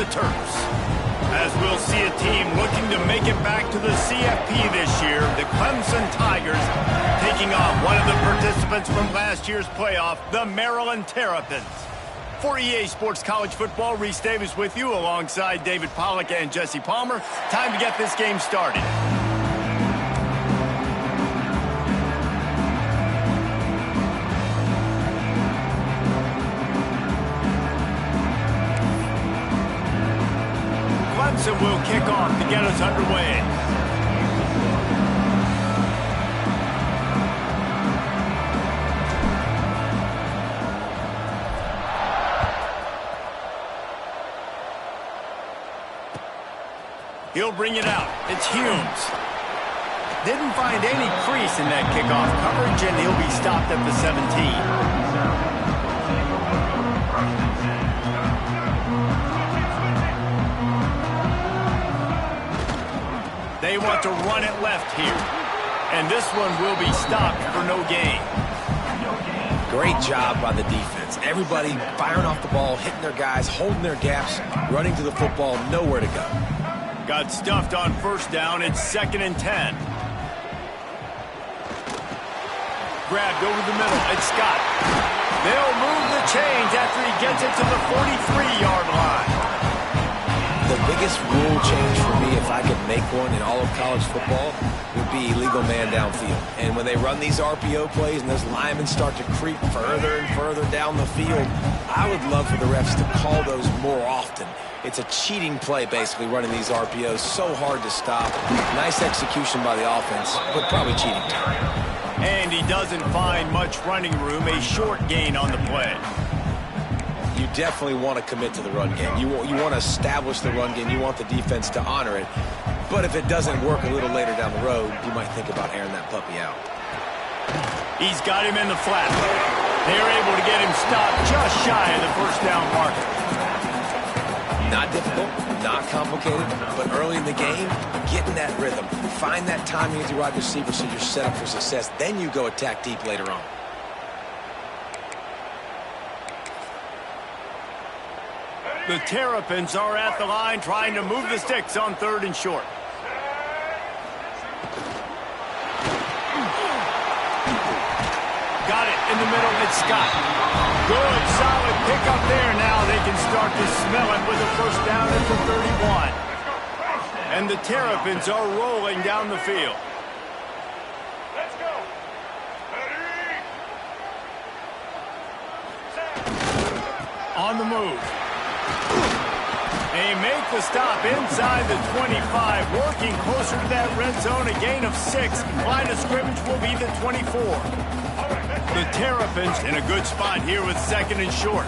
Terps. As we'll see a team looking to make it back to the CFP this year, the Clemson Tigers taking on one of the participants from last year's playoff, the Maryland Terrapins. For EA Sports College Football, Reese Davis with you alongside David Pollack and Jesse Palmer. Time to get this game started. Clemson will kick off to get us underway. He'll bring it out. It's Humes. Didn't find any crease in that kickoff coverage, and he'll be stopped at the 17. They want to run it left here. And this one will be stopped for no gain. Great job by the defense. Everybody firing off the ball, hitting their guys, holding their gaps, running to the football, nowhere to go. Got stuffed on first down. It's 2nd and 10. Grabbed over the middle. It's Scott. They'll move the chains after he gets it to the 43-yard line. The biggest rule change for me, if I could make one in all of college football, would be illegal man downfield. And when they run these RPO plays and those linemen start to creep further and further down the field, I would love for the refs to call those more often. It's a cheating play, basically, running these RPOs. So hard to stop. Nice execution by the offense, but probably cheating. And he doesn't find much running room. A short gain on the play. You definitely want to commit to the run game. You want to establish the run game. You want the defense to honor it. But if it doesn't work a little later down the road, you might think about airing that puppy out. He's got him in the flat. They're able to get him stopped just shy of the first down marker. Not difficult, not complicated, but early in the game, get in that rhythm. Find that timing with your wide receiver so you're set up for success. Then you go attack deep later on. The Terrapins are at the line trying to move the sticks on 3rd and short. Got it in the middle. It's Scott. Good, solid pickup there. Now they can start to smell it with a first down at the 31. And the Terrapins are rolling down the field. Let's go. On the move. They make the stop inside the 25, working closer to that red zone, a gain of 6. Line of scrimmage will be the 24. The Terrapins in a good spot here with 2nd and short.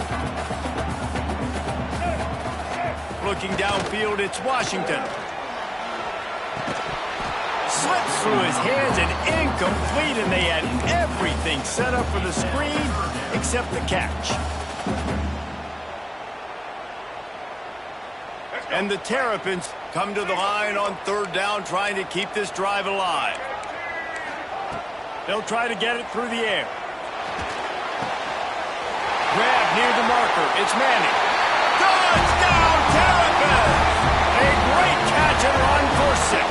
Looking downfield, it's Washington. Slips through his hands and incomplete, and they had everything set up for the screen except the catch. And the Terrapins come to the line on 3rd down, trying to keep this drive alive. They'll try to get it through the air. Grab near the marker. It's Manning. Touchdown, Terrapins! A great catch and run for 6.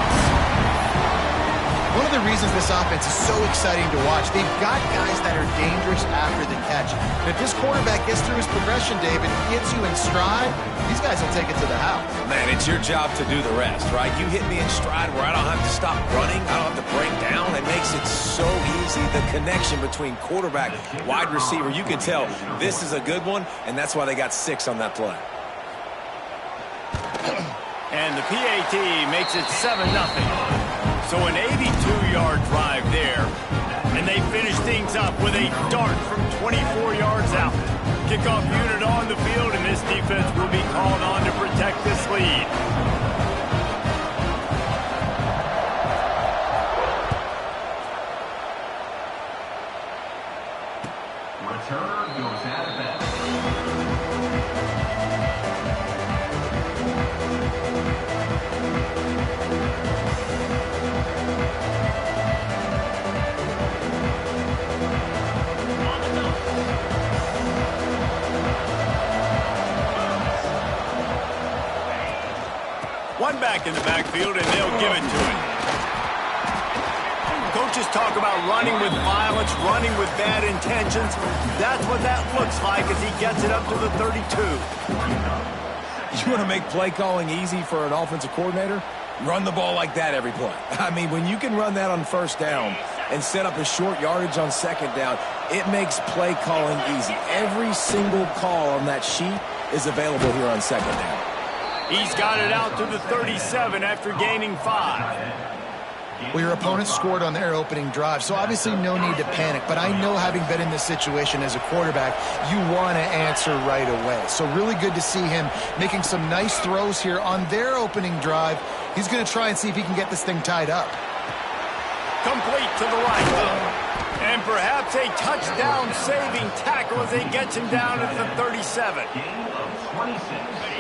One of the reasons this offense is so exciting to watch, they've got guys that are dangerous after the catch. And if this quarterback gets through his progression, David, gets you in stride, these guys will take it to the house. Man, it's your job to do the rest, right? You hit me in stride where I don't have to stop running. I don't have to break down. It makes it so easy. The connection between quarterback, wide receiver, you can tell this is a good one, and that's why they got 6 on that play. And the PAT makes it 7-0. So an 82-yard drive there. And they finish things up with a dart from 24 yards out. Kickoff unit on the field, and this defense will be called on to protect this lead. Returner goes out of bounds. back in the backfield, and they'll give it to him. Coaches talk about running with violence, running with bad intentions. That's what that looks like as he gets it up to the 32. You want to make play calling easy for an offensive coordinator? Run the ball like that every play. I mean, when you can run that on first down and set up a short yardage on second down, it makes play calling easy. Every single call on that sheet is available here on second down. He's got it out to the 37 after gaining 5. Well, your opponent scored on their opening drive, so obviously no need to panic. But I know, having been in this situation as a quarterback, you want to answer right away. So really good to see him making some nice throws here on their opening drive. He's going to try and see if he can get this thing tied up. Complete to the right. And perhaps a touchdown-saving tackle as he gets him down at the 37.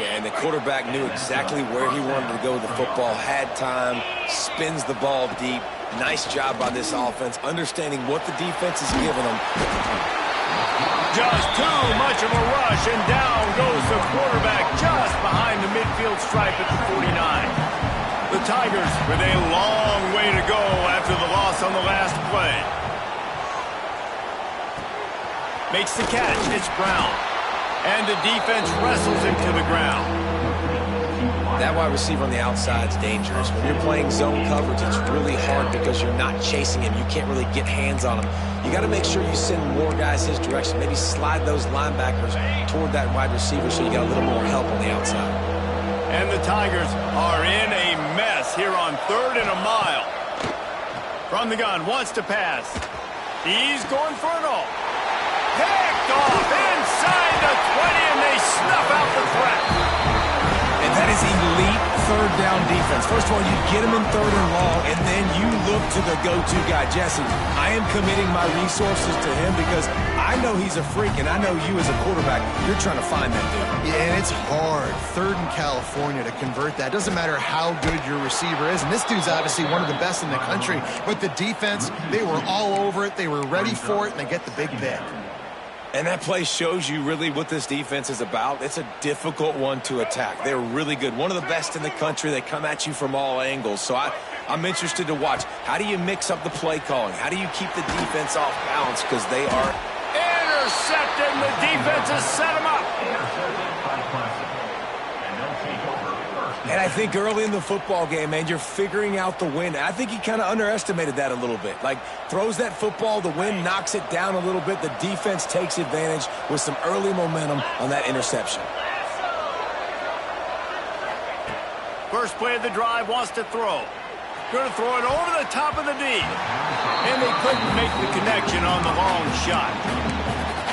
Yeah, and the quarterback knew exactly where he wanted to go with the football, had time, spins the ball deep. Nice job by this offense, understanding what the defense is giving them. Just too much of a rush, and down goes the quarterback just behind the midfield stripe at the 49. The Tigers with a long way to go after the loss on the last play. Makes the catch. It's Brown. And the defense wrestles him to the ground. That wide receiver on the outside is dangerous. When you're playing zone coverage, it's really hard because you're not chasing him. You can't really get hands on him. You got to make sure you send more guys his direction. Maybe slide those linebackers toward that wide receiver so you got a little more help on the outside. And the Tigers are in a mess here on 3rd and a mile. From the gun, wants to pass. He's going for it all. Picked off inside the 20, and they snuff out the threat. And that is elite third down defense. First of all, you get him in 3rd and long, and then you look to the go-to guy. Jesse, I am committing my resources to him because I know he's a freak, and I know you as a quarterback, you're trying to find that dude. Yeah, and it's hard, 3rd in California, to convert that. Doesn't matter how good your receiver is, and this dude's obviously one of the best in the country, but the defense, they were all over it, they were ready for it, and they get the big pick. And that play shows you really what this defense is about. It's a difficult one to attack. They're really good. One of the best in the country. They come at you from all angles. So I'm interested to watch. How do you mix up the play calling? How do you keep the defense off balance? Because they are intercepted, and the defense has set him up. Intercepted by Clemson. And they'll take over first. And I think early in the football game, man, you're figuring out the wind. I think he kind of underestimated that a little bit. Like, throws that football, the wind knocks it down a little bit. The defense takes advantage with some early momentum on that interception. First play of the drive, wants to throw. Going to throw it over the top of the D. And they couldn't make the connection on the long shot.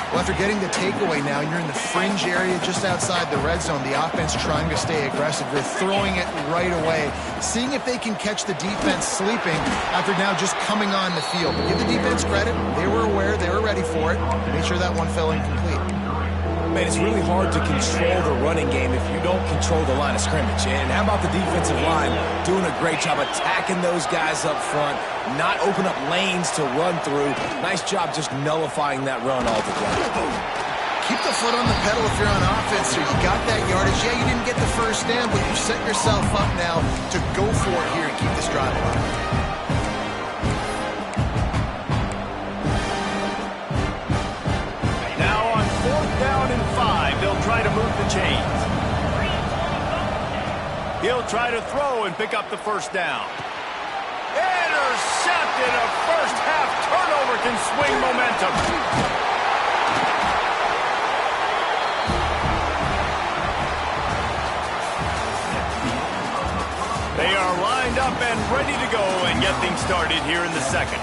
Well, after getting the takeaway now, you're in the fringe area just outside the red zone. The offense trying to stay aggressive. They're throwing it right away, seeing if they can catch the defense sleeping after now just coming on the field. Give the defense credit. They were aware. They were ready for it. Made sure that one fell incomplete. Man, it's really hard to control the running game if you don't control the line of scrimmage. And how about the defensive line doing a great job attacking those guys up front, not open up lanes to run through. Nice job just nullifying that run altogether. Keep the foot on the pedal if you're on offense here. You got that yardage. Yeah, you didn't get the first down, but you set yourself up now to go for it here and keep this drive alive. They'll try to move the chains. He'll try to throw and pick up the first down. Intercepted. A first half turnover can swing momentum. They are lined up and ready to go and get things started here in the second.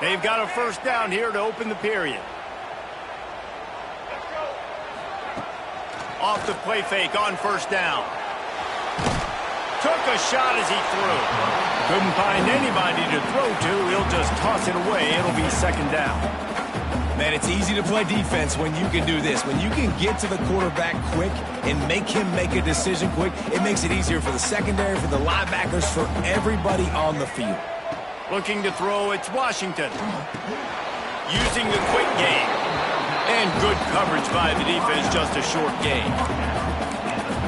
They've got a first down here to open the period. Off the play fake on first down. Took a shot as he threw. Couldn't find anybody to throw to. He'll just toss it away. It'll be second down. Man, it's easy to play defense when you can do this. When you can get to the quarterback quick and make him make a decision quick, it makes it easier for the secondary, for the linebackers, for everybody on the field. Looking to throw, it's Washington. using the quick game. And good coverage by the defense, just a short gain.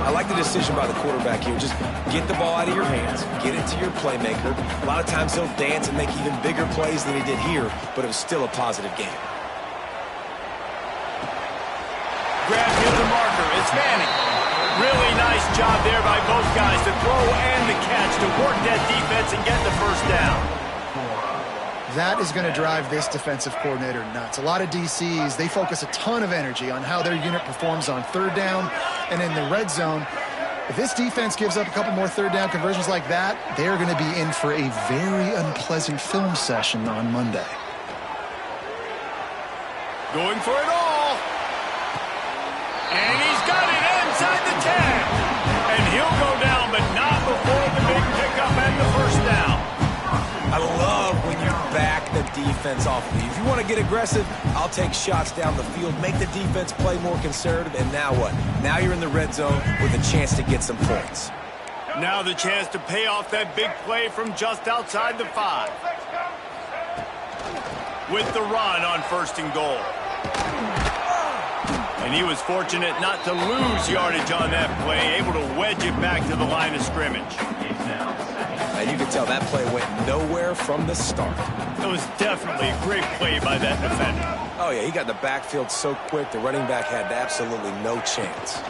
I like the decision by the quarterback here. Just get the ball out of your hands, get it to your playmaker. A lot of times he'll dance and make even bigger plays than he did here, but it was still a positive game. Grab him the marker. It's Manning. Really nice job there by both guys to throw and the catch to work that defense and get the first down. That is going to drive this defensive coordinator nuts. A lot of DCs, they focus a ton of energy on how their unit performs on third down and in the red zone. If this defense gives up a couple more third down conversions like that, they're going to be in for a very unpleasant film session on Monday. Going for it all. And he's got it inside the 10. And he'll go down, but not before the big pickup and the first down. I love when you back the defense off of you. If you want to get aggressive, I'll take shots down the field, make the defense play more conservative, and now what? Now you're in the red zone with a chance to get some points. Now the chance to pay off that big play from just outside the 5. With the run on 1st and goal. And he was fortunate not to lose yardage on that play, able to wedge it back to the line of scrimmage. And you can tell that play went nowhere from the start. It was definitely a great play by that defender. Oh, yeah, he got the backfield so quick, the running back had absolutely no chance.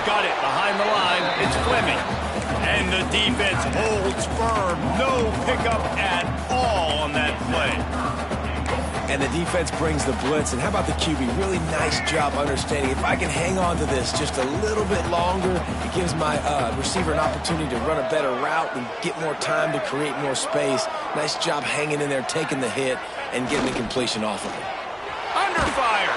Got it behind the line. It's Fleming. And the defense holds firm. No pickup at all on that play. And the defense brings the blitz. And how about the QB? Really nice job understanding. If I can hang on to this just a little bit longer, it gives my receiver an opportunity to run a better route and get more time to create more space. Nice job hanging in there, taking the hit, and getting the completion off of it. Under fire.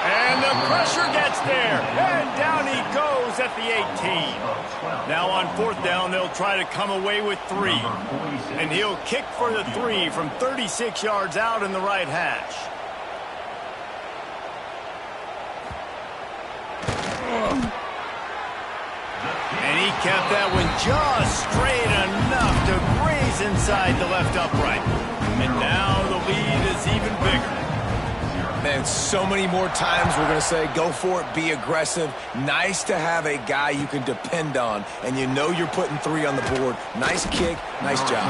And the pressure gets there. And down he goes at the 18. Now on 4th down, they'll try to come away with 3. And he'll kick for the 3 from 36 yards out in the right hash. And he kept that one just straight enough to graze inside the left upright. And now the lead is even bigger. Man, so many more times we're going to say, go for it, be aggressive. Nice to have a guy you can depend on, and you know you're putting 3 on the board. Nice kick, nice job.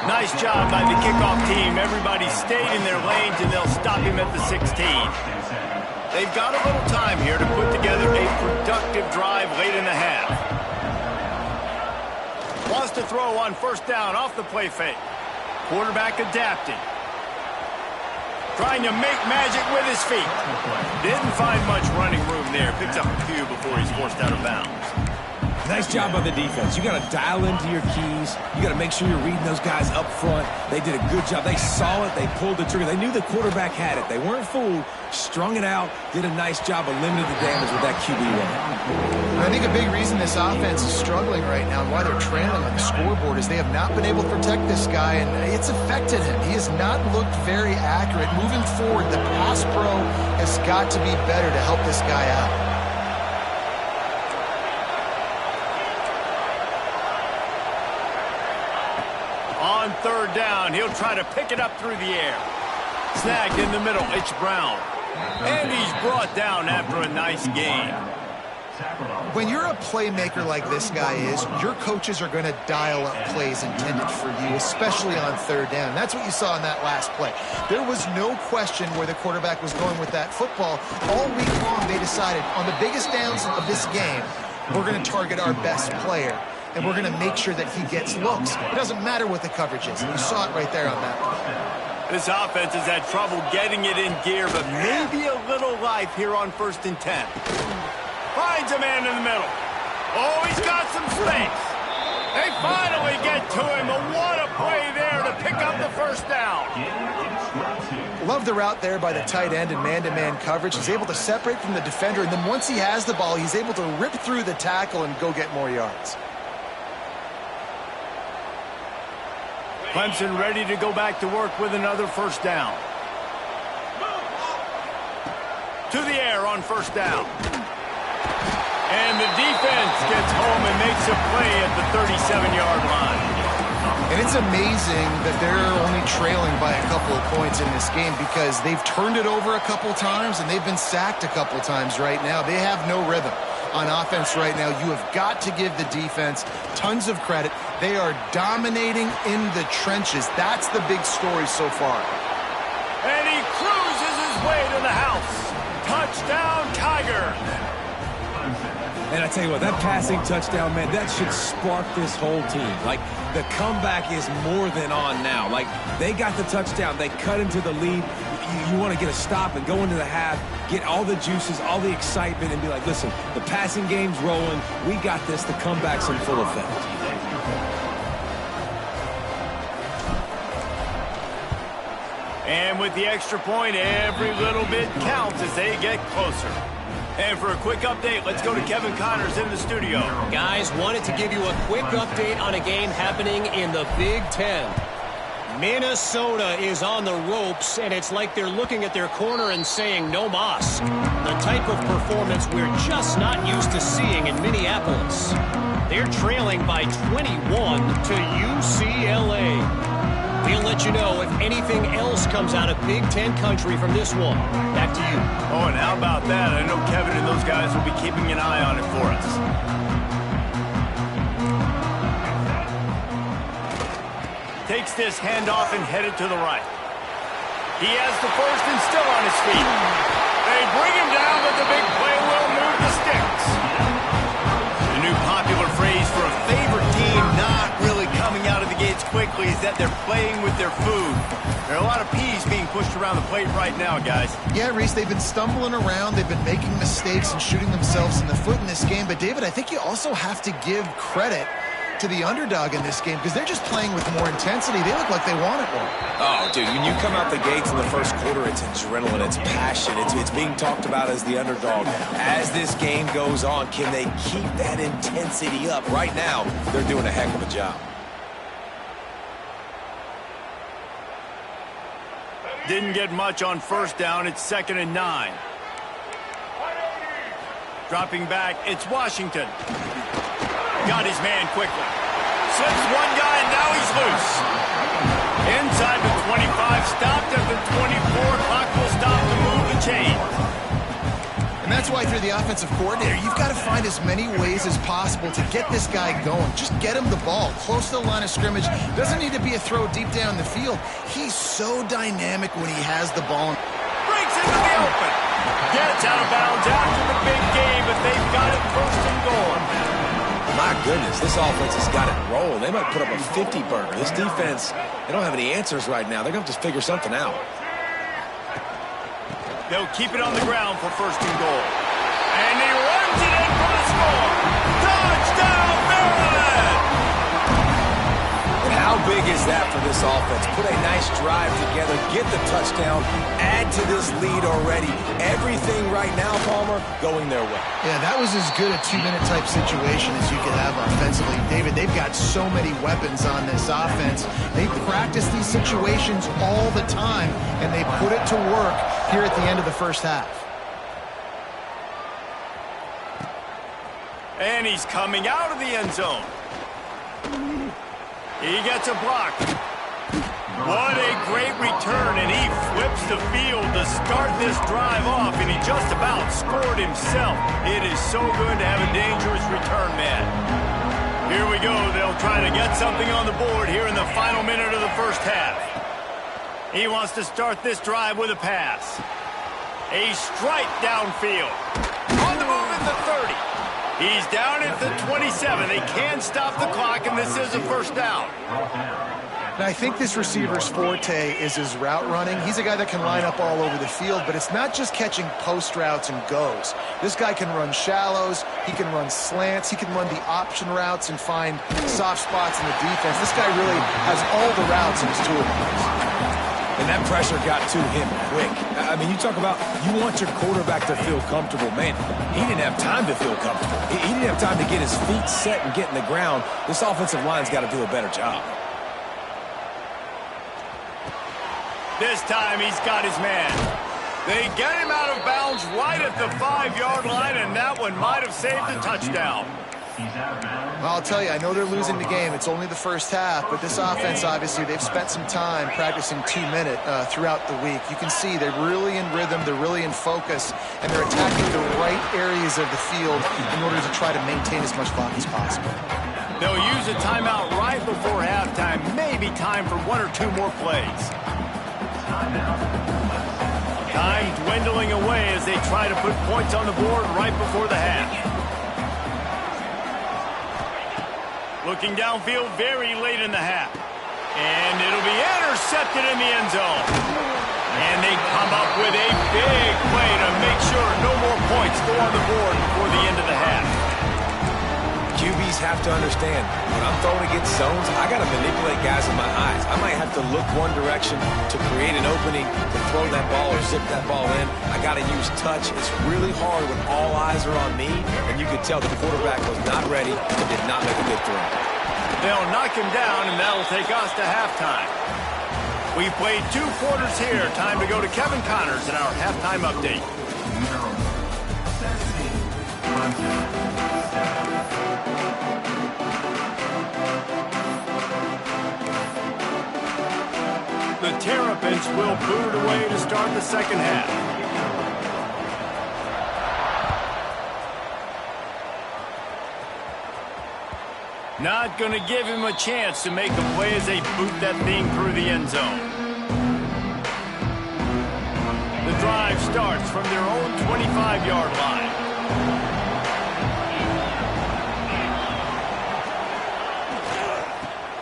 Nice job by the kickoff team. Everybody stayed in their lanes, and they'll stop him at the 16. They've got a little time here to put together a productive drive late in the half. Wants to throw on 1st down off the play fake. Quarterback adapting. Trying to make magic with his feet. Didn't find much running room there. Picks up a few before he's forced out of bounds. Nice job by the defense. You got to dial into your keys. You got to make sure you're reading those guys up front. They did a good job. They saw it. They pulled the trigger. They knew the quarterback had it. They weren't fooled. Strung it out. Did a nice job of limiting the damage with that QB run. I think a big reason this offense is struggling right now and why they're trailing on the scoreboard is they have not been able to protect this guy, and it's affected him. He has not looked very accurate. Moving forward, the pass pro has got to be better to help this guy out. On 3rd down, he'll try to pick it up through the air. Snagged in the middle, it's Brown. And he's brought down after a nice gain. When you're a playmaker like this guy is, your coaches are going to dial up plays intended for you, especially on 3rd down. That's what you saw in that last play. There was no question where the quarterback was going with that football. All week long, they decided on the biggest downs of this game, we're going to target our best player. And we're going to make sure that he gets looks. It doesn't matter what the coverage is. And you saw it right there on that play. This offense has had trouble getting it in gear, but maybe a little life here on 1st and 10. Finds a man in the middle. Oh, he's got some space. They finally get to him, but what a play there to pick up the 1st down. Love the route there by the tight end in man-to-man coverage. He's able to separate from the defender, and then once he has the ball, he's able to rip through the tackle and go get more yards. Clemson ready to go back to work with another 1st down. To the air on 1st down. And the defense gets home and makes a play at the 37-yard line. And it's amazing that they're only trailing by a couple of points in this game because they've turned it over a couple times and they've been sacked a couple times right now. They have no rhythm on offense right now. You have got to give the defense tons of credit. They are dominating in the trenches. That's the big story so far. And he cruises his way to the house. Touchdown, Tiger. And I tell you what, that passing touchdown, man, that should spark this whole team. Like, the comeback is more than on now. Like, they got the touchdown. They cut into the lead. You want to get a stop and go into the half, get all the juices, all the excitement, and be like, listen, the passing game's rolling. We got this. The comeback's in full effect. And with the extra point, every little bit counts as they get closer. And for a quick update, let's go to Kevin Connors in the studio. Guys, wanted to give you a quick update on a game happening in the Big Ten. Minnesota is on the ropes, and it's like they're looking at their corner and saying, no mas. The type of performance we're just not used to seeing in Minneapolis. They're trailing by 21 to UCLA. We'll let you know if anything else comes out of Big Ten country from this one. Back to you. Oh, and how about that? I know Kevin and those guys will be keeping an eye on it for us. Takes this handoff and headed to the right. He has the first and still on his feet. They bring him down, but the big play will move the sticks. The new popular phrase for a favorite team not really coming out of the gates quickly is that they're playing with their food. There are a lot of peas being pushed around the plate right now, guys. Yeah, Reese, they've been stumbling around. They've been making mistakes and shooting themselves in the foot in this game. But, David, I think you also have to give credit to the underdog in this game because they're just playing with more intensity. They look like they want it more. Oh, dude, when you come out the gates in the first quarter, it's adrenaline, it's passion, it's being talked about as the underdog. As this game goes on, can they keep that intensity up? Right now, they're doing a heck of a job. Didn't get much on first down. It's 2nd and 9. Dropping back, it's Washington. Got his man quickly. Slips one guy, and now he's loose. Inside the 25, stopped at the 24. Clock will stop to move the chain. And that's why through the offensive coordinator, you've got to find as many ways as possible to get this guy going. Just get him the ball close to the line of scrimmage. Doesn't need to be a throw deep down the field. He's so dynamic when he has the ball. Breaks into the open. Gets out of bounds after the big game, but they've got it first and goal. My goodness, this offense has got it rolling. They might put up a 50-burger. This defense, they don't have any answers right now. They're going to have to figure something out. They'll keep it on the ground for first and goal. And he runs it in for the score. Touchdown, Maryland! And how big is that for this offense? Put a nice drive together, get the touchdown, add to this lead already. Everything right now, Palmer, going their way. Yeah, that was as good a two-minute type situation as you could have offensively. David, they've got so many weapons on this offense. They practice these situations all the time, and they put it to work here at the end of the first half. And he's coming out of the end zone. He gets a block. What a great return, and he flips the field to start this drive off, and he just about scored himself. It is so good to have a dangerous return man. Here we go. They'll try to get something on the board here in the final minute of the first half. He wants to start this drive with a pass. A strike downfield. On the move at the 30. He's down at the 27. They can stop the clock, and this is a first down. Now, I think this receiver's forte is his route running. He's a guy that can line up all over the field, but it's not just catching post routes and goes. This guy can run shallows. He can run slants. He can run the option routes and find soft spots in the defense. This guy really has all the routes in his toolbox. And that pressure got to him quick. I mean, you talk about you want your quarterback to feel comfortable. Man, he didn't have time to feel comfortable. He didn't have time to get his feet set and get in the ground. This offensive line's got to do a better job. This time he's got his man. They get him out of bounds right at the 5-yard line, and that one might have saved a touchdown. He's out of bounds Well, I'll tell you, I know they're losing the game. It's only the first half, but this offense, obviously, they've spent some time practicing 2-minute throughout the week. You can see they're really in rhythm, they're really in focus, and they're attacking the right areas of the field in order to try to maintain as much clock as possible. They'll use a timeout right before halftime, maybe time for 1 or 2 more plays. Time dwindling away as they try to put points on the board right before the half. Looking downfield very late in the half. And it'll be intercepted in the end zone. And they come up with a big play to make sure no more points go on the board before the end of the half. QBs have to understand, when I'm throwing against zones, I got to manipulate guys in my eyes. I might have to look one direction to create an opening to throw that ball or zip that ball in. I got to use touch. It's really hard when all eyes are on me, and you could tell the quarterback was not ready and did not make a good throw. They'll knock him down, and that'll take us to halftime. We've played 2 quarters here. Time to go to Kevin Connors in our halftime update. The Terrapins will boot it away to start the second half. Not going to give him a chance to make a play as they boot that thing through the end zone. The drive starts from their own 25-yard line.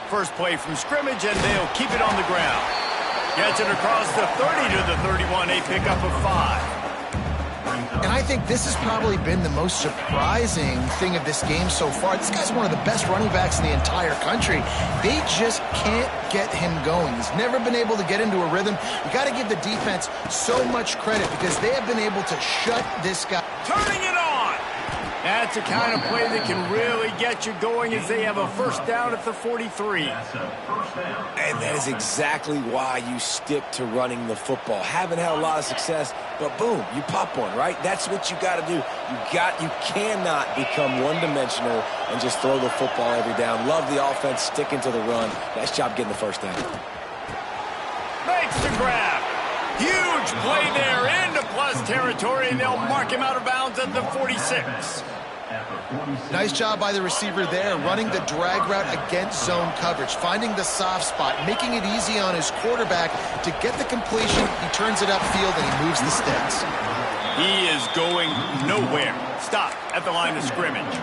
First play from scrimmage, and they'll keep it on the ground. Gets it across the 30 to the 31, a pickup of 5. And I think this has probably been the most surprising thing of this game so far. This guy's one of the best running backs in the entire country. They just can't get him going. He's never been able to get into a rhythm. You got to give the defense so much credit because they have been able to shut this guy. Turning it on! That's the kind of play that can really get you going as they have a first down at the 43. And that is exactly why you stick to running the football. Haven't had a lot of success, but boom, you pop one, right? That's what you got to do. You cannot become one-dimensional and just throw the football every down. Love the offense, sticking to the run. Nice job getting the first down. Makes the grab. Huge play there into plus territory, and they'll mark him out of bounds at the 46. Nice job by the receiver there, running the drag route against zone coverage, finding the soft spot, making it easy on his quarterback to get the completion. He turns it upfield, and he moves the sticks. He is going nowhere. Stop at the line of scrimmage.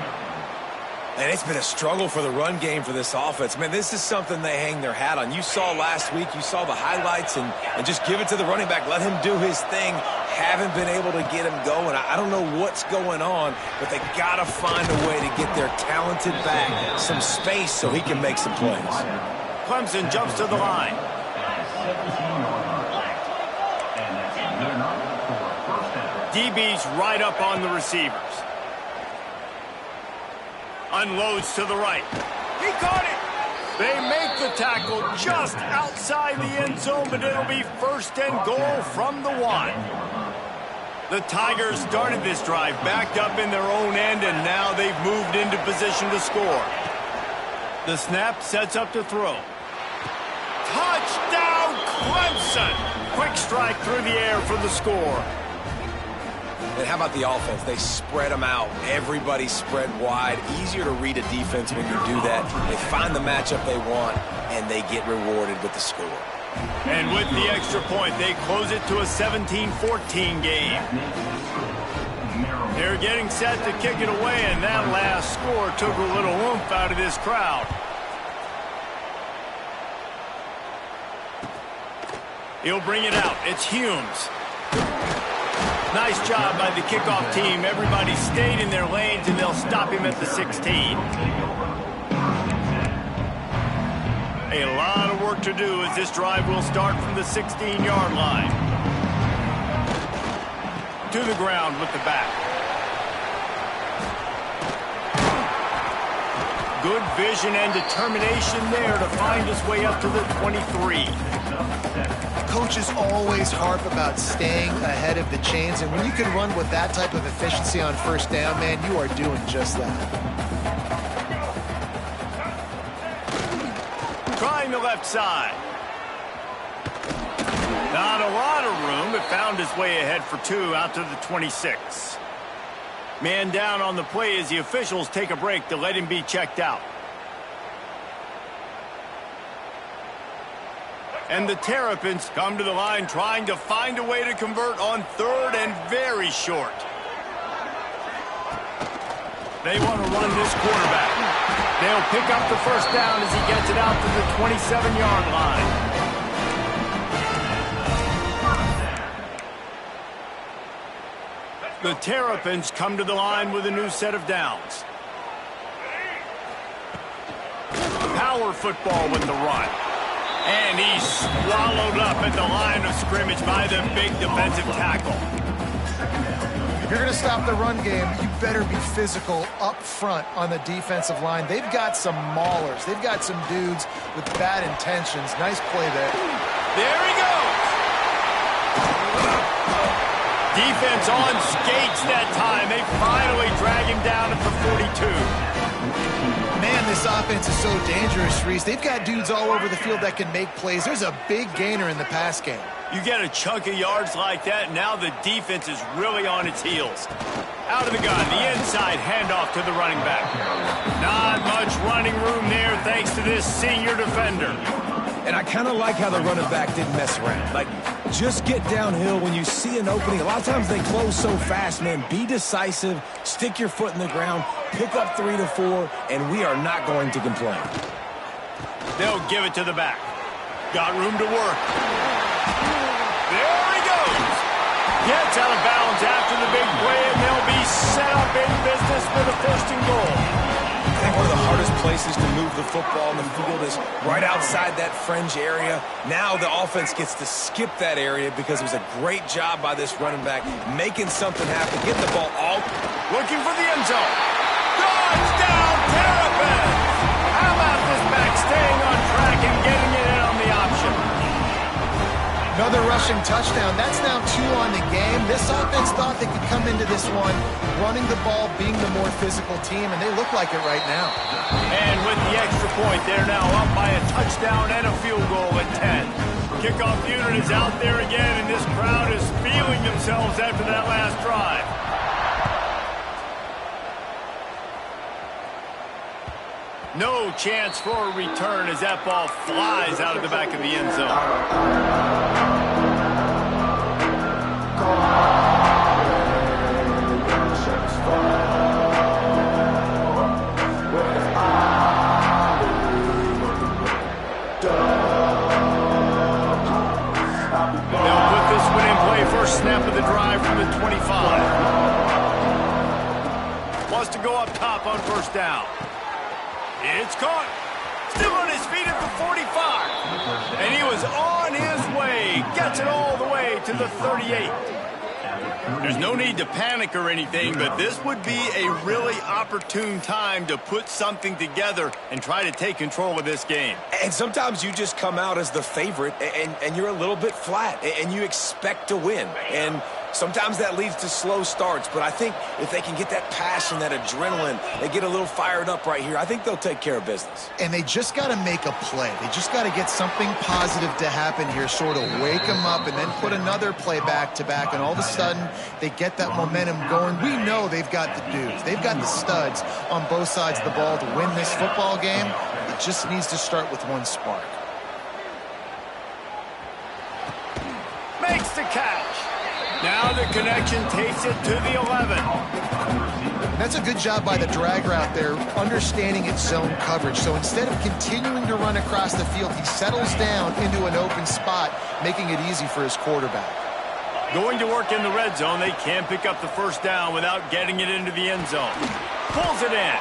And it's been a struggle for the run game for this offense. Man, this is something they hang their hat on. You saw last week, you saw the highlights, and just give it to the running back. Let him do his thing. Haven't been able to get him going. I don't know what's going on, but they got to find a way to get their talented back some space so he can make some plays. Clemson jumps to the line. DB's right up on the receivers. Unloads to the right. He caught it. They make the tackle just outside the end zone, but it'll be first and goal from the 1. The Tigers started this drive backed up in their own end, and now they've moved into position to score. The snap sets up to throw. Touchdown, Clemson! Quick strike through the air for the score. And how about the offense? They spread them out. Everybody spread wide. Easier to read a defense when you do that. They find the matchup they want, and they get rewarded with the score. And with the extra point, they close it to a 17-14 game. They're getting set to kick it away, and that last score took a little oomph out of this crowd. He'll bring it out. It's Humes. Nice job by the kickoff team. Everybody stayed in their lanes, and they'll stop him at the 16. A lot of work to do as this drive will start from the 16-yard line. To the ground with the back. Good vision and determination there to find his way up to the 23. Coaches always harp about staying ahead of the chains, and when you can run with that type of efficiency on first down, man, you are doing just that. trying the left side. Not a lot of room, but found his way ahead for 2 out to the 26. Man down on the play as the officials take a break to let him be checked out. And the Terrapins come to the line trying to find a way to convert on 3rd and very short. They want to run this quarterback. They'll pick up the first down as he gets it out to the 27-yard line. The Terrapins come to the line with a new set of downs. Power football with the run. And he's swallowed up at the line of scrimmage by the big defensive tackle. If you're going to stop the run game, you better be physical up front on the defensive line. They've got some maulers. They've got some dudes with bad intentions. Nice play there. There he goes. Defense on skates that time. They finally drag him down at the 42. Man, this offense is so dangerous, Reese. They've got dudes all over the field that can make plays. There's a big gainer in the pass game. You get a chunk of yards like that, now the defense is really on its heels. Out of the gun, the inside handoff to the running back. Not much running room there thanks to this senior defender. And I kind of like how the running back didn't mess around. Like, just get downhill when you see an opening. A lot of times they close so fast, man. Be decisive, stick your foot in the ground, pick up 3 to 4, and we are not going to complain. They'll give it to the back. Got room to work. There he goes. Gets out of bounds after the big play, and they'll be set up in business for the 1st and goal. I think one of the hardest places to move the football in the field is right outside that fringe area. Now the offense gets to skip that area because it was a great job by this running back making something happen, getting the ball all. Looking for the end zone. Touchdown, Terrapins! How about this back staying on track and getting it in on the option? Another rushing touchdown. That's now 2 on the game. This offense thought they could come into this one running the ball, being the more physical team, and they look like it right now. And with the extra point, they're now up by a touchdown and a field goal at 10. Kickoff unit is out there again, and this crowd is feeling themselves after that last drive. No chance for a return as that ball flies out of the back of the end zone. They'll put this one in play. First snap of the drive from the 25. Wants to go up top on 1st down. It's caught. Still on his feet at the 45. And he was on his way. Gets it all the way to the 38. There's no need to panic or anything, but this would be a really opportune time to put something together and try to take control of this game. And sometimes you just come out as the favorite, and you're a little bit flat, and you expect to win. And sometimes that leads to slow starts, but I think if they can get that passion, that adrenaline, they get a little fired up right here, I think they'll take care of business. And they just got to make a play. They just got to get something positive to happen here, sort of wake them up and then put another play back-to-back, and all of a sudden they get that momentum going. We know they've got the dudes. They've got the studs on both sides of the ball to win this football game. It just needs to start with one spark. Makes the catch. Now the connection takes it to the 11. That's a good job by the drag route there, understanding its zone coverage. So instead of continuing to run across the field, he settles down into an open spot, making it easy for his quarterback. Going to work in the red zone, they can't pick up the 1st down without getting it into the end zone. Pulls it in.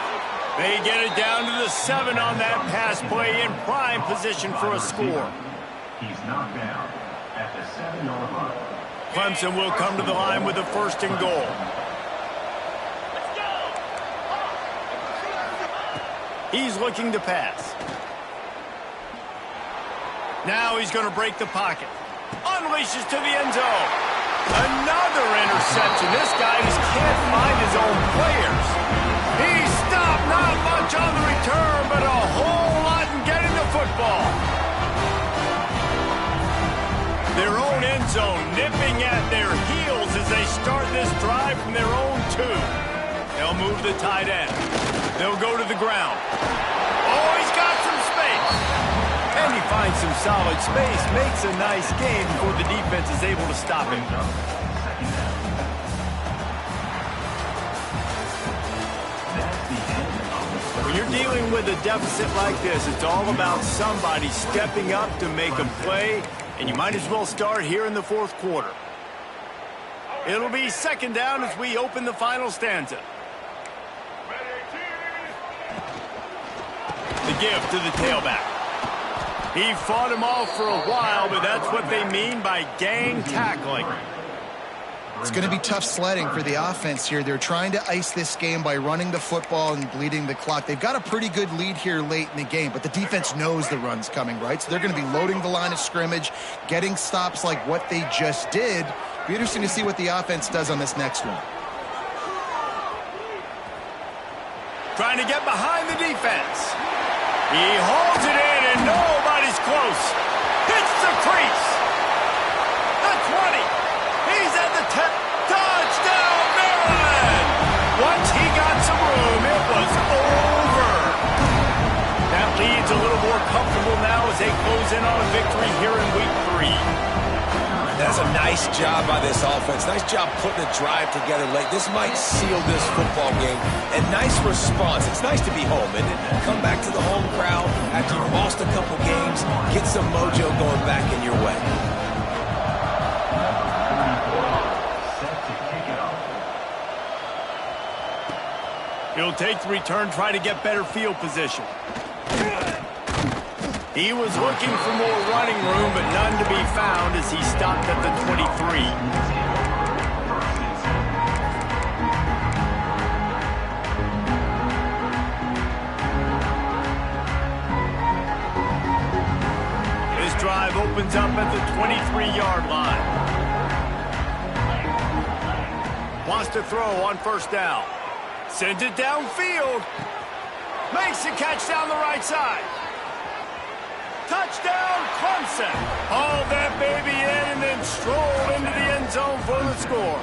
They get it down to the 7 on that pass play in prime position for a score. He's knocked down at the 7-yard line. Clemson will come to the line with a 1st and goal. He's looking to pass. Now he's going to break the pocket. Unleashes to the end zone. Another interception. This guy just can't find his own players. He stopped, not much on the return, but a whole lot in getting the football. zone, nipping at their heels as they start this drive from their own 2. They'll move the tight end. They'll go to the ground. Oh, he's got some space. And he finds some solid space, makes a nice gain before the defense is able to stop him. When you're dealing with a deficit like this, it's all about somebody stepping up to make a play, and you might as well start here in the 4th quarter. It'll be 2nd down as we open the final stanza. The give to the tailback. He fought him off for a while, but that's what they mean by gang tackling. It's going to be tough sledding for the offense here. They're trying to ice this game by running the football and bleeding the clock. They've got a pretty good lead here late in the game, but the defense knows the run's coming, right? So they're going to be loading the line of scrimmage, getting stops like what they just did. Be interesting to see what the offense does on this next one. Trying to get behind the defense. He holds it in, and nobody's close. Hits the crease. The 20. He's at the 10. Touchdown, Maryland! Once he got some room, it was over. That lead's a little more comfortable now as they close in on a victory here in week 3. That's a nice job by this offense. Nice job putting a drive together late. This might seal this football game. And nice response. It's nice to be home, isn't it? Come back to the home crowd after you've lost a couple games. Get some mojo going back in your way. He'll take the return, try to get better field position. He was looking for more running room, but none to be found as he stopped at the 23. This drive opens up at the 23-yard line. Wants to throw on 1st down. Sends it downfield. Makes the catch down the right side. Touchdown, Clemson. Haul that baby in and then stroll into the end zone for the score.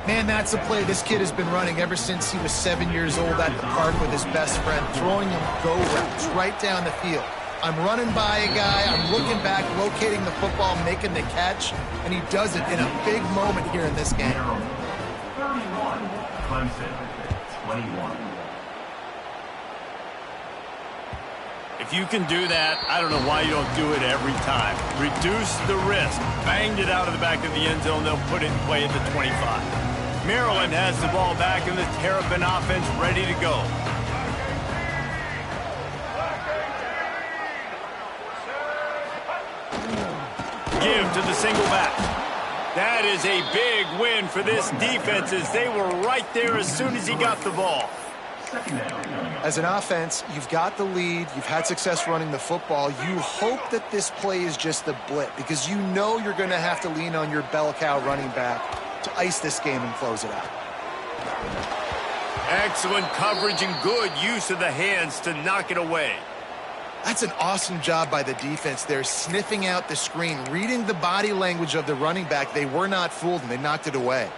Man, that's a play this kid has been running ever since he was 7 years old at the park with his best friend, throwing him go routes right down the field. I'm running by a guy, I'm looking back, locating the football, making the catch, and he does it in a big moment here in this game. 31, Clemson, 21. If you can do that, I don't know why you don't do it every time. Reduce the risk. Banged it out of the back of the end zone. They'll put it in play at the 25. Maryland has the ball back and the Terrapin offense ready to go. Give to the single back. That is a big win for this defense as they were right there as soon as he got the ball. As an offense, you've got the lead. You've had success running the football. You hope that this play is just the blip because you know you're going to have to lean on your bell cow running back to ice this game and close it out. Excellent coverage and good use of the hands to knock it away. That's an awesome job by the defense. They're sniffing out the screen, reading the body language of the running back. They were not fooled, and they knocked it away.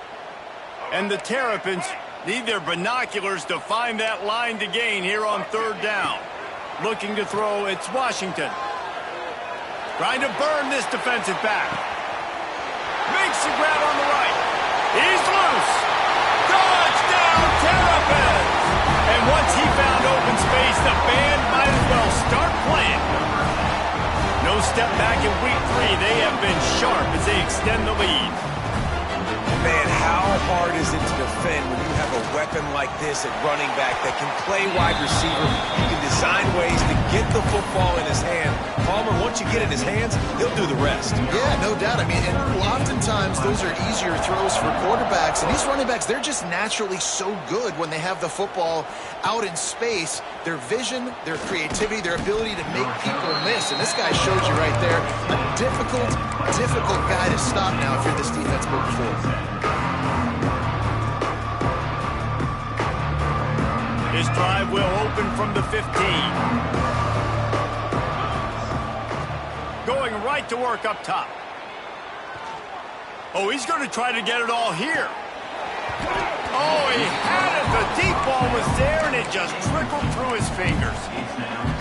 And the Terrapins need their binoculars to find that line to gain here on 3rd down. Looking to throw, it's Washington. Trying to burn this defensive back. Makes the grab on the right. He's loose. Touchdown, Terrapins! And once he found open space, the band might as well start playing. No step back in week 3. They have been sharp as they extend the lead. Man, how hard is it to defend when you have a weapon like this at running back that can play wide receiver? You can design ways to get the football in his hand. Palmer, once you get it in his hands, he'll do the rest. Yeah, no doubt. I mean, and oftentimes those are easier throws for quarterbacks. And these running backs, they're just naturally so good when they have the football out in space. Their vision, their creativity, their ability to make people miss. And this guy showed you right there a difficult guy to stop now if you're this defense moving forward. This drive will open from the 15. Going right to work up top. Oh, he's going to try to get it all here. Oh, he had it. The deep ball was there, and it just trickled through his fingers.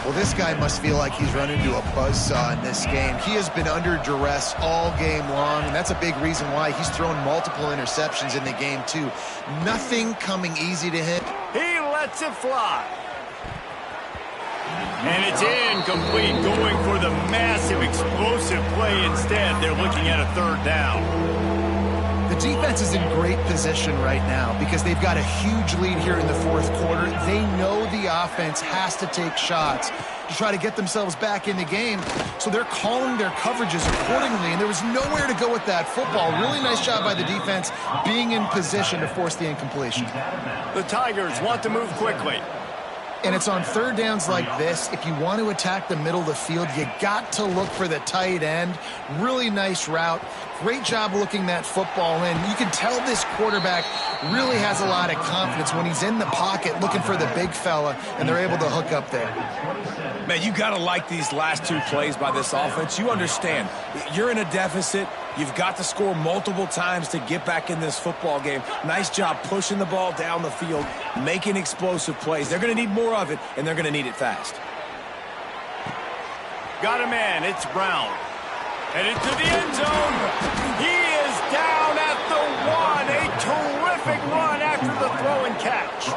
Well, this guy must feel like he's run into a buzzsaw in this game. He has been under duress all game long, and that's a big reason why he's thrown multiple interceptions in the game, too. Nothing coming easy to him. He lets it fly. And it's incomplete, going for the massive explosive play instead. They're looking at a third down. The defense is in great position right now because they've got a huge lead here in the fourth quarter. They know the offense has to take shots to try to get themselves back in the game, so they're calling their coverages accordingly, and there was nowhere to go with that football. Really nice job by the defense being in position to force the incompletion. The Tigers want to move quickly. And it's on third downs like this. If you want to attack the middle of the field, you got to look for the tight end. Really nice route. Great job looking that football in. You can tell this quarterback really has a lot of confidence when he's in the pocket looking for the big fella, and they're able to hook up there. Man, you got to like these last two plays by this offense. You understand, you're in a deficit. You've got to score multiple times to get back in this football game. Nice job pushing the ball down the field, making explosive plays. They're going to need more of it, and they're going to need it fast. Got a man. It's Brown. Headed to the end zone. He is down at the one. A terrific run after the throw and catch.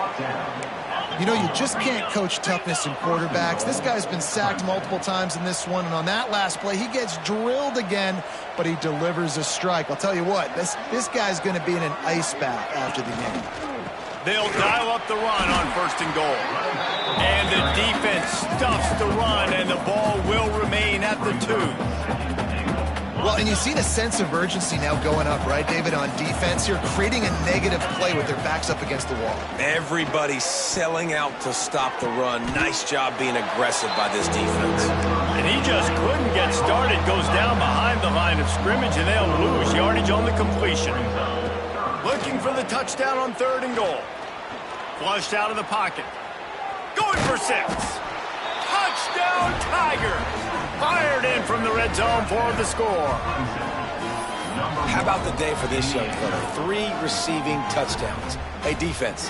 You know, you just can't coach toughness in quarterbacks. This guy's been sacked multiple times in this one, and on that last play, he gets drilled again, but he delivers a strike. I'll tell you what, this guy's going to be in an ice bath after the game. They'll dial up the run on 1st and goal. And the defense stuffs the run, and the ball will remain at the 2. Well, and you see the sense of urgency now going up, right, David, on defense here, creating a negative play with their backs up against the wall. Everybody's selling out to stop the run. Nice job being aggressive by this defense. And he just couldn't get started. Goes down behind the line of scrimmage, and they'll lose yardage on the completion. Looking for the touchdown on 3rd and goal. Flushed out of the pocket. Going for 6. Touchdown, Tigers! Fired in from the red zone for the score. How about the day for this young fella? 3 receiving touchdowns. Hey, defense,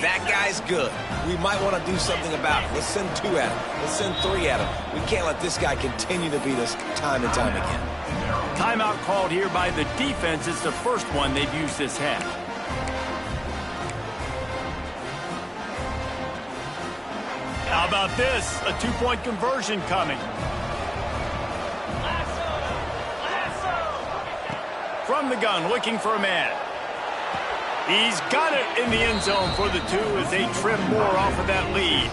that guy's good. We might want to do something about it. Let's send 2 at him. Let's send 3 at him. We can't let this guy continue to beat us time and time again. Timeout called here by the defense. It's the first one they've used this half. How about this? A 2-point conversion coming. From the gun, looking for a man. He's got it in the end zone for the 2 as they trim more off of that lead.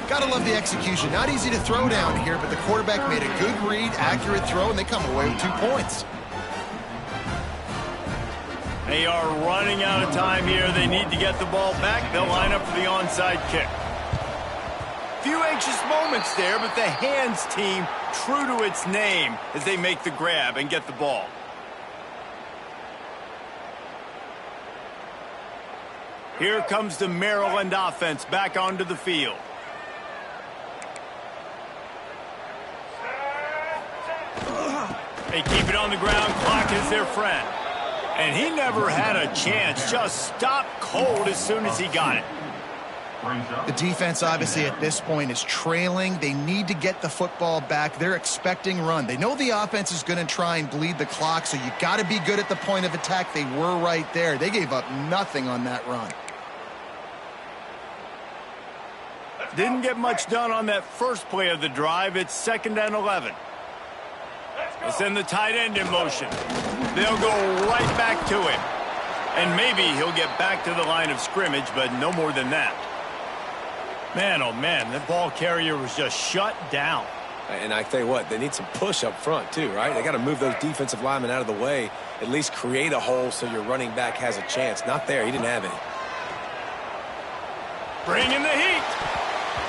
Gotta love the execution. Not easy to throw down here, but the quarterback made a good read, accurate throw, and they come away with 2 points. They are running out of time here. They need to get the ball back. They'll line up for the onside kick. Few anxious moments there, but the hands team true to its name as they make the grab and get the ball. Here comes the Maryland offense back onto the field. They keep it on the ground. Clock is their friend. And he never had a chance. Just stopped cold as soon as he got it. The defense, obviously, at this point is trailing. They need to get the football back. They're expecting run. They know the offense is going to try and bleed the clock, so you got to be good at the point of attack. They were right there. They gave up nothing on that run. Didn't get much done on that first play of the drive. It's 2nd and 11. They send the tight end in motion. They'll go right back to him. And maybe he'll get back to the line of scrimmage, but no more than that. Man, oh man, the ball carrier was just shut down. And I tell you what, they need some push up front too, right? They got to move those defensive linemen out of the way, at least create a hole so your running back has a chance. Not there, he didn't have any. Bringing the heat.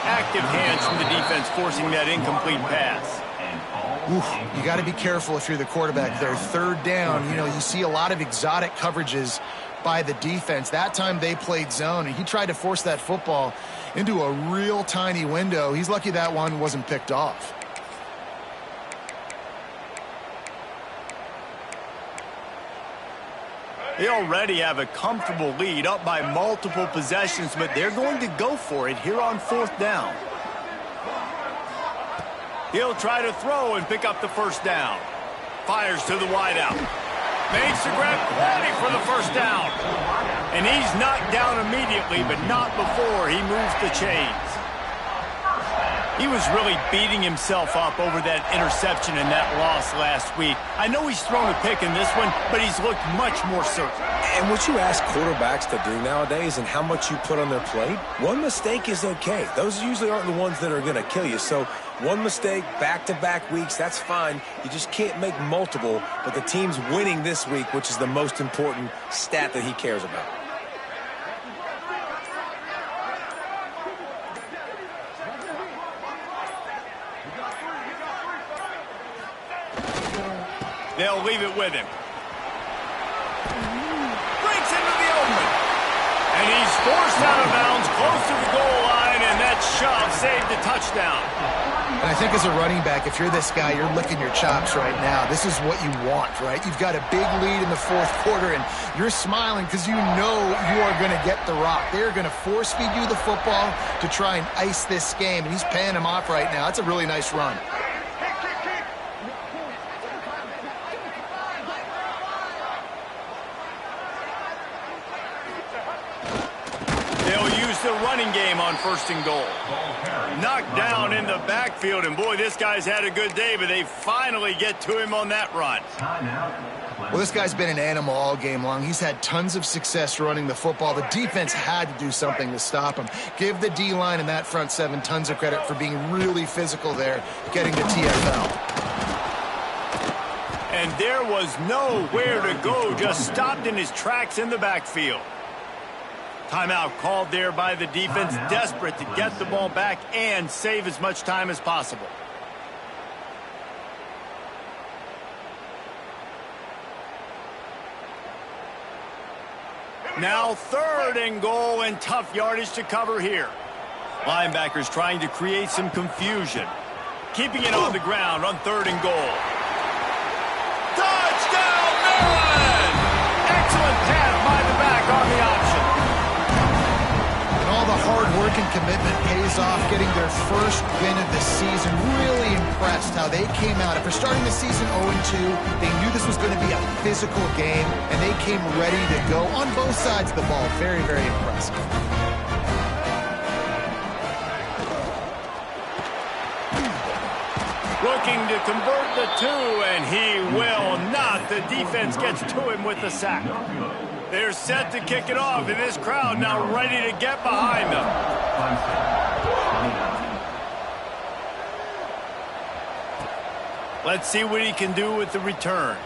Active hands from the defense forcing that incomplete pass. Oof, you got to be careful if you're the quarterback there. 3rd down, you know, you see a lot of exotic coverages by the defense. That time they played zone, and he tried to force that football into a real tiny window. He's lucky that one wasn't picked off. They already have a comfortable lead, up by multiple possessions, but they're going to go for it here on 4th down. He'll try to throw and pick up the first down. Fires to the wideout. Makes the grab, ready for the first down. And he's knocked down immediately, but not before he moves the chains. He was really beating himself up over that interception and that loss last week. I know he's thrown a pick in this one, but he's looked much more certain. And what you ask quarterbacks to do nowadays and how much you put on their plate, one mistake is okay. Those usually aren't the ones that are going to kill you. So one mistake, back-to-back weeks, that's fine. You just can't make multiple. But the team's winning this week, which is the most important stat that he cares about. They'll leave it with him. Breaks into the open. And he's forced out of bounds close to the goal line, and that shove saved a touchdown. And I think as a running back, if you're this guy, you're licking your chops right now. This is what you want, right? You've got a big lead in the 4th quarter, and you're smiling because you know you are going to get the rock. They're going to force feed you the football to try and ice this game, and he's paying him off right now. That's a really nice run. The running game on 1st and goal. Knocked down in the backfield, and boy, this guy's had a good day, but they finally get to him on that run. Well, this guy's been an animal all game long. He's had tons of success running the football. The defense had to do something to stop him. Give the D-line and that front 7 tons of credit for being really physical there, getting to TFL. And there was nowhere to go, just stopped in his tracks in the backfield. Timeout called there by the defense, desperate to get the ball back and save as much time as possible. Now 3rd and goal, and tough yardage to cover here. Linebackers trying to create some confusion. Keeping it on the ground on 3rd and goal. Touchdown, Maryland! Excellent pass by the back on the option. All the hard work and commitment pays off, getting their first win of the season. Really impressed how they came out. After starting the season 0-2, they knew this was going to be a physical game, and they came ready to go on both sides of the ball. Very, very impressive. Looking to convert the 2, and he will not. The defense gets to him with the sack. They're set to kick it off, and this crowd now ready to get behind them. Let's see what he can do with the return.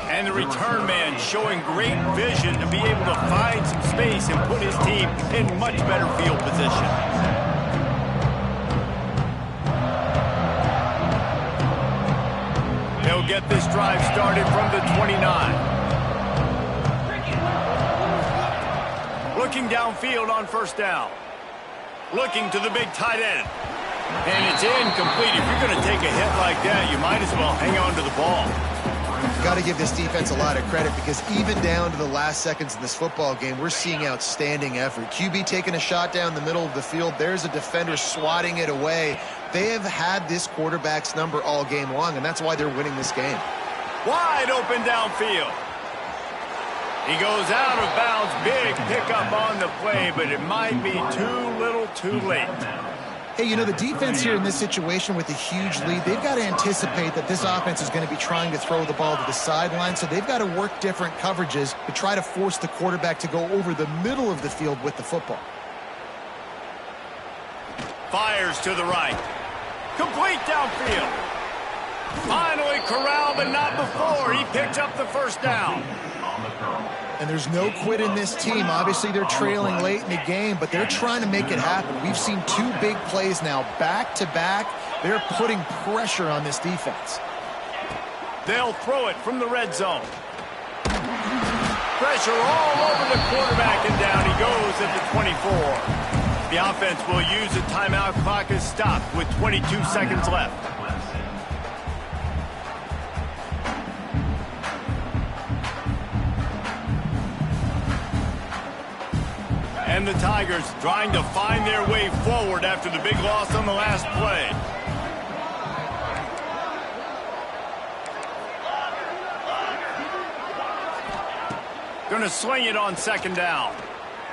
And the return man showing great vision to be able to find some space and put his team in much better field position. He'll get this drive started from the 29. Looking downfield on 1st down. Looking to the big tight end. And it's incomplete. If you're going to take a hit like that, you might as well hang on to the ball. Got to give this defense a lot of credit because even down to the last seconds of this football game, we're seeing outstanding effort. QB taking a shot down the middle of the field. There's a defender swatting it away. They have had this quarterback's number all game long, and that's why they're winning this game. Wide open downfield. He goes out of bounds. Big pickup on the play, but it might be too little too late. Hey, you know, the defense here in this situation with a huge lead, they've got to anticipate that this offense is going to be trying to throw the ball to the sideline, so they've got to work different coverages to try to force the quarterback to go over the middle of the field with the football. Fires to the right. Complete downfield. Finally corralled, but not before. He picks up the first down. And there's no quit in this team. Obviously, they're trailing late in the game, but they're trying to make it happen. We've seen 2 big plays now, back-to-back. They're putting pressure on this defense. They'll throw it from the red zone. Pressure all over the quarterback, and down he goes at the 24. The offense will use a timeout. Clock is stopped with 22 seconds left. And the Tigers trying to find their way forward after the big loss on the last play. Going to sling it on second down.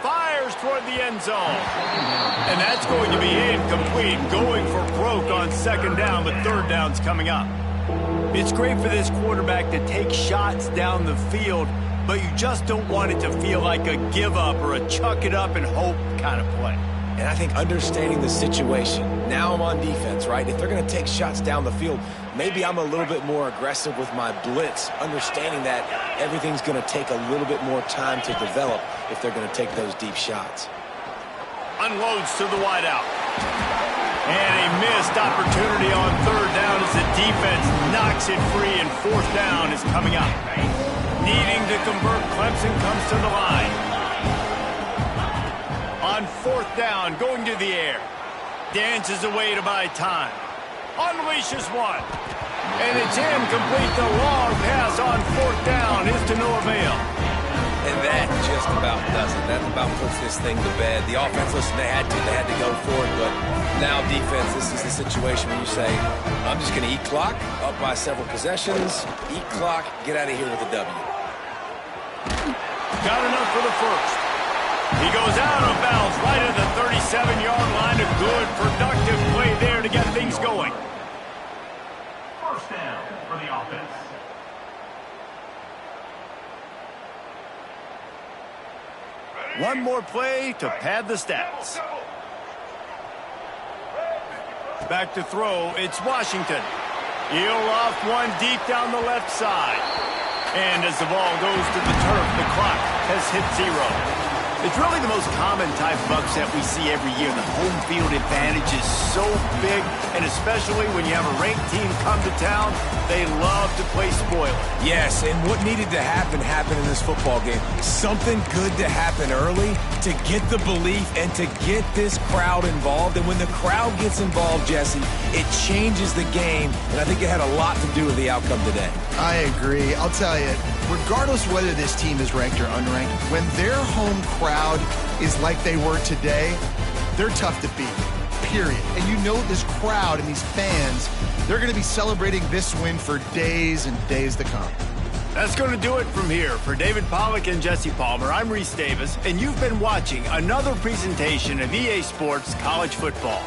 Fires toward the end zone. And that's going to be incomplete. Going for broke on second down, but third down's coming up. It's great for this quarterback to take shots down the field, but you just don't want it to feel like a give up or a chuck it up and hope kind of play. And I think understanding the situation, now I'm on defense, right? If they're going to take shots down the field, maybe I'm a little bit more aggressive with my blitz, understanding that everything's going to take a little bit more time to develop if they're going to take those deep shots. Unloads to the wideout. And a missed opportunity on third down as the defense knocks it free, and fourth down is coming up. Needing to convert, Clemson comes to the line. On fourth down, going to the air. Dances away to buy time. Unleashes one. And it's incomplete. The long pass on fourth down is to no avail. And that just about does it. That about puts this thing to bed. The offense, listen, they had to go for it, but now defense, this is the situation where you say, I'm just going to eat clock, up by several possessions, eat clock, get out of here with a W. Got enough for the first. He goes out of bounds right at the 37-yard line. A good, productive play there to get things going. First down for the offense. One more play to pad the stats. Back to throw, it's Washington. He'll loft one deep down the left side. And as the ball goes to the turf, the clock has hit zero. It's really the most common type of upset we see every year. The home field advantage is so big, and especially when you have a ranked team come to town, they love to play spoiler. Yes, and what needed to happen happened in this football game. Something good to happen early to get the belief and to get this crowd involved. And when the crowd gets involved, Jesse, it changes the game, and I think it had a lot to do with the outcome today. I agree. I'll tell you, regardless of whether this team is ranked or unranked, when their home crowd is like they were today, they're tough to beat, period. And you know this crowd and these fans, they're going to be celebrating this win for days and days to come. That's going to do it from here. For David Pollack and Jesse Palmer, I'm Reese Davis, and you've been watching another presentation of EA Sports College Football.